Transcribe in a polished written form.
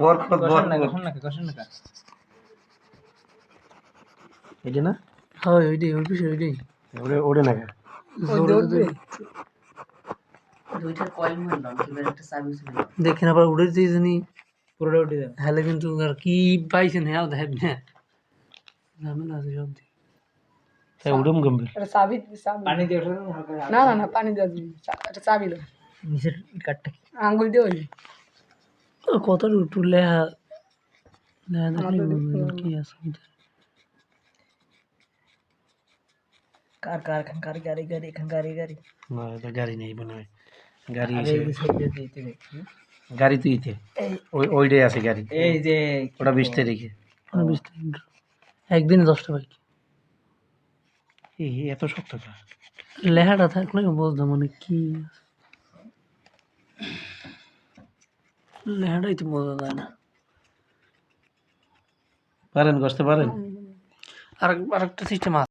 বরকত কষেন না বরকত কষেন না এই যে না হয় ওইটাই ওই পিছনে ওইটাই ওরে ওরে না দুইটার কয়েল মারলাম কিবার একটা সার্ভিস হলো দেখেন আবার উড়ে দিয়ে জানি পুরোটা উঠে যায় হ্যালে কিন্তু আর কি পাইছেন হ্যাঁ দেখেন না ঝামেলা আছে সব দিকে তাই উড়ম গম্ভীর এটা চাবি পানি দিয়ে না না না পানি দেওয়া দিবি এটা চাবি লো নিচের কাঠটা আঙ্গুল দিয়ে ওই কত টুলে দেখলি কি আছে কার কার এখান কার গাড়ি গাড়ি এখান গাড়ি গাড়ি না এটা গাড়ি নেই মনে হয় গাড়ি আরে এই সাইডে দিতে গাড়ি তো ইতে ওই ওইটাই আছে গাড়ি এই যে ওটা 20 তারিখে একদিন 10টা বাইক এই এত শক্ত কা লেহাটা থাকলে বুঝতাম মানে কি লেহাটাই তো বোঝা যায় না পারেন করতে পারেন আরেকটা সিস্টেম